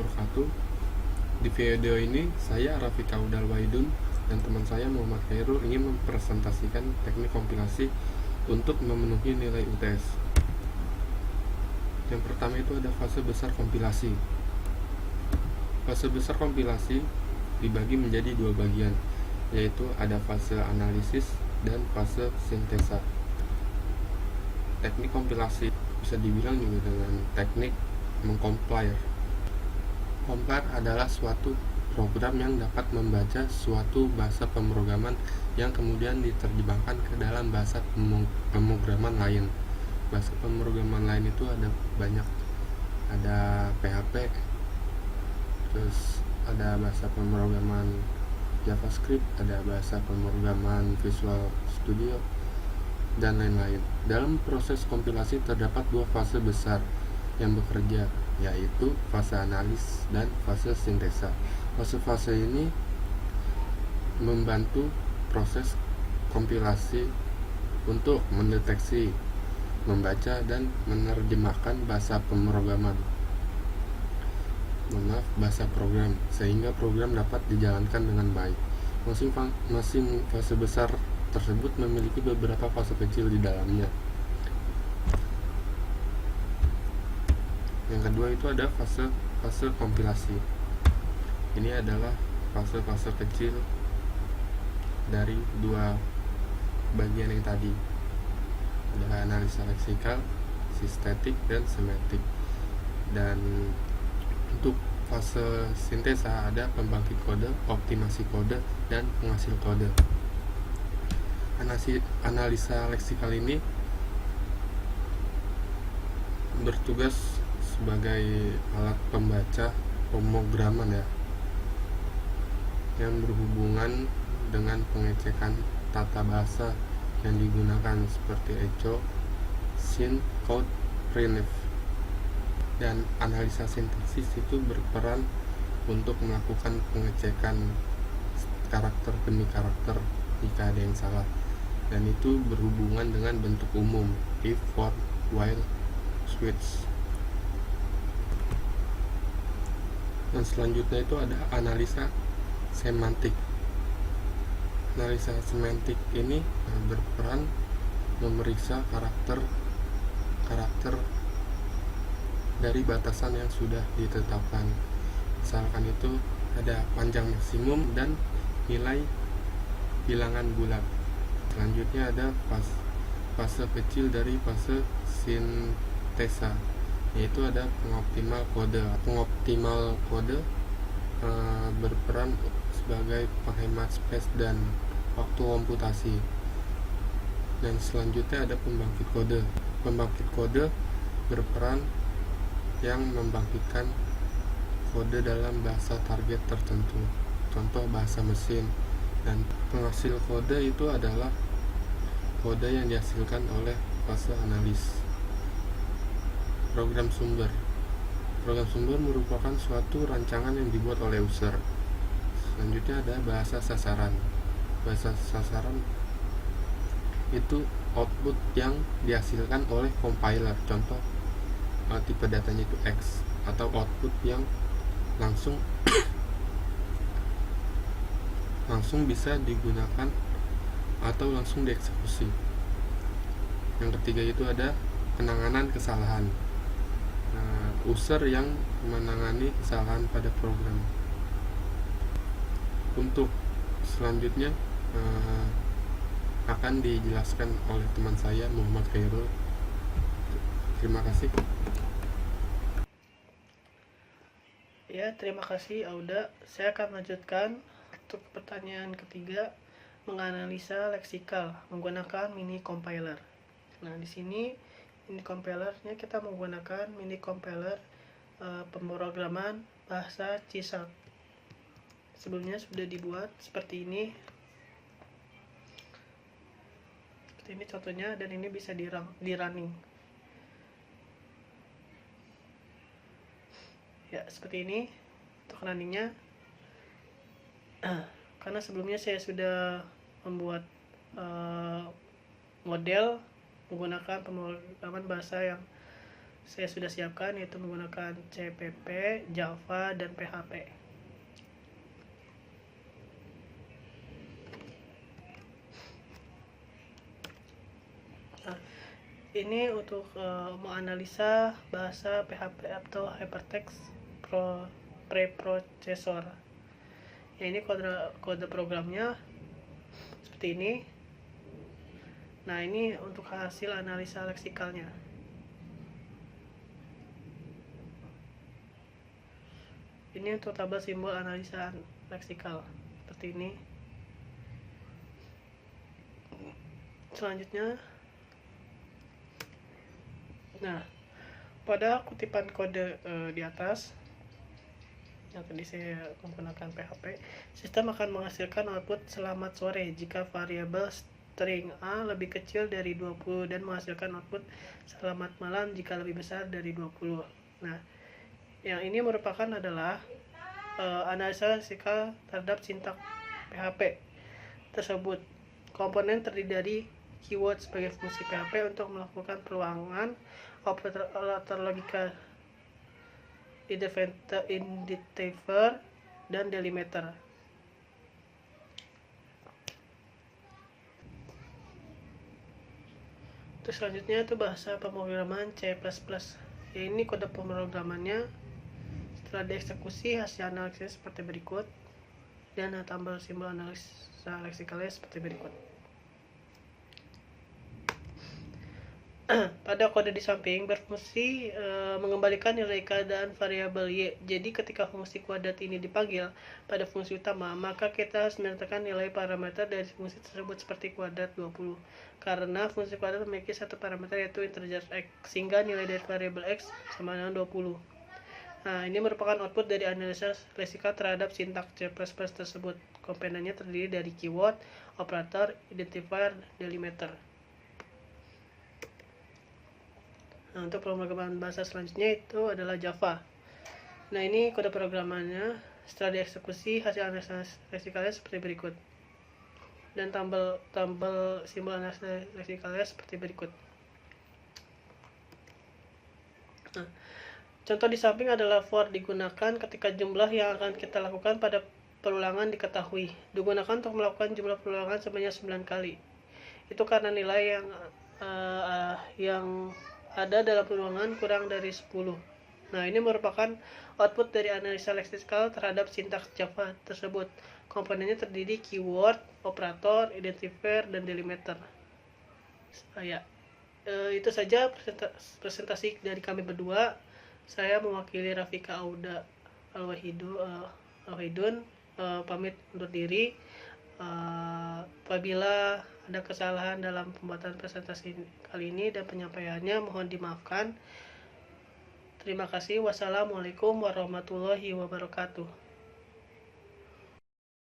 wabarakatuh. Di video ini saya Rafika Udal Waidun dan teman saya Muhammad Khairul ingin mempresentasikan teknik kompilasi untuk memenuhi nilai UTS. Yang pertama itu ada fase besar kompilasi. Fase besar kompilasi dibagi menjadi dua bagian, yaitu ada fase analisis dan fase sintesa. Teknik kompilasi bisa dibilang juga dengan teknik mengcompile. Compile adalah suatu program yang dapat membaca suatu bahasa pemrograman yang kemudian diterjemahkan ke dalam bahasa pemrograman lain. Bahasa pemrograman lain itu ada banyak, ada PHP, terus ada bahasa pemrograman JavaScript, ada bahasa pemrograman Visual Studio, dan lain-lain. Dalam proses kompilasi terdapat dua fase besar yang bekerja, yaitu fase analis dan fase sintesa. Fase-fase ini membantu proses kompilasi untuk mendeteksi, membaca, dan menerjemahkan bahasa pemrograman, bahasa program, sehingga program dapat dijalankan dengan baik. Masing fase besar tersebut memiliki beberapa fase kecil di dalamnya. Yang kedua itu ada fase kompilasi. Ini adalah fase-fase kecil dari dua bagian yang tadi. Ada analisa leksikal, sintetik, dan semantik. Dan untuk fase sintesa ada pembangkit kode, optimasi kode, dan penghasil kode. Analisa leksikal ini bertugas sebagai alat pembaca pemrograman yang berhubungan dengan pengecekan tata bahasa yang digunakan seperti echo, sin, code, printf. Dan analisa sintaksis itu berperan untuk melakukan pengecekan karakter demi karakter jika ada yang salah, dan itu berhubungan dengan bentuk umum if, for, while, switch. Dan selanjutnya itu ada analisa semantik. Analisa semantik ini berperan memeriksa karakter dari batasan yang sudah ditetapkan. Misalkan itu ada panjang maksimum dan nilai bilangan bulat. Selanjutnya ada fase kecil dari fase sintesa, yaitu ada pengoptimal kode. Pengoptimal kode berperan sebagai penghemat space dan waktu komputasi. Dan selanjutnya ada pembangkit kode. Pembangkit kode berperan yang membangkitkan kode dalam bahasa target tertentu, contoh bahasa mesin. Dan penghasil kode itu adalah kode yang dihasilkan oleh fase analis. Program sumber merupakan suatu rancangan yang dibuat oleh user. Selanjutnya ada bahasa sasaran. Bahasa sasaran itu output yang dihasilkan oleh compiler, contoh tipe datanya itu X, atau output yang langsung bisa digunakan atau langsung dieksekusi. Yang ketiga itu ada penanganan kesalahan. User yang menangani kesalahan pada program. Untuk selanjutnya akan dijelaskan oleh teman saya Muhammad Khairul. Terima kasih. Ya, terima kasih Auda. Saya akan melanjutkan untuk pertanyaan ketiga, menganalisa leksikal menggunakan mini compiler. Nah, di sini mini compilernya kita menggunakan mini compiler pemrograman bahasa C#. Sebelumnya sudah dibuat seperti ini. Seperti ini contohnya, dan ini bisa di running. Ya, seperti ini untuk runningnya. Karena sebelumnya saya sudah membuat model menggunakan pemrograman bahasa yang saya sudah siapkan, yaitu menggunakan CPP, Java, dan PHP. Nah, ini untuk menganalisa bahasa PHP atau Hypertext Preprocessor. Ya, ini kode programnya seperti ini. Nah, ini untuk hasil analisa leksikalnya. Ini untuk tabel simbol analisa leksikal seperti ini. Selanjutnya, nah, pada kutipan kode di atas yang tadi saya menggunakan PHP, sistem akan menghasilkan output selamat sore jika variabel string A lebih kecil dari 20 dan menghasilkan output selamat malam jika lebih besar dari 20. Nah, yang ini merupakan adalah analisa leksikal terhadap sintak PHP tersebut. Komponen terdiri dari keyword sebagai fungsi PHP untuk melakukan peluangan, operator logika indentiver, dan delimiter. Terus selanjutnya itu bahasa pemrograman C++. Ya, ini kode pemrogramannya. Setelah dieksekusi, hasil analisis seperti berikut, dan tambah simbol analisa leksikalnya seperti berikut. Pada kode di samping berfungsi mengembalikan nilai keadaan variabel y. Jadi ketika fungsi kuadrat ini dipanggil pada fungsi utama, maka kita harus menyatakan nilai parameter dari fungsi tersebut seperti kuadrat 20. Karena fungsi kuadrat memiliki satu parameter yaitu integer x, sehingga nilai dari variabel x sama dengan 20. Nah, ini merupakan output dari analisa leksikal terhadap sintak C++ tersebut. Komponennya terdiri dari keyword, operator, identifier, delimiter. Nah, untuk pemrograman bahasa selanjutnya itu adalah Java. Nah, ini kode programannya. Setelah dieksekusi, hasil analisa leksikalnya seperti berikut. Dan tambal simbol analisa leksikalnya seperti berikut. Nah, contoh di samping adalah for digunakan ketika jumlah yang akan kita lakukan pada perulangan diketahui. Digunakan untuk melakukan jumlah perulangan sebanyak 9 kali. Itu karena nilai yang ada dalam perulangan kurang dari 10. Nah, ini merupakan output dari analisa leksikal terhadap sintaks Java tersebut. Komponennya terdiri keyword, operator, identifier, dan delimiter. Itu saja presentasi dari kami berdua. Saya mewakili Rafika Auda Alwahidun, pamit undur diri. Apabila ada kesalahan dalam pembuatan presentasi kali ini dan penyampaiannya, mohon dimaafkan. Terima kasih. Wassalamualaikum warahmatullahi wabarakatuh.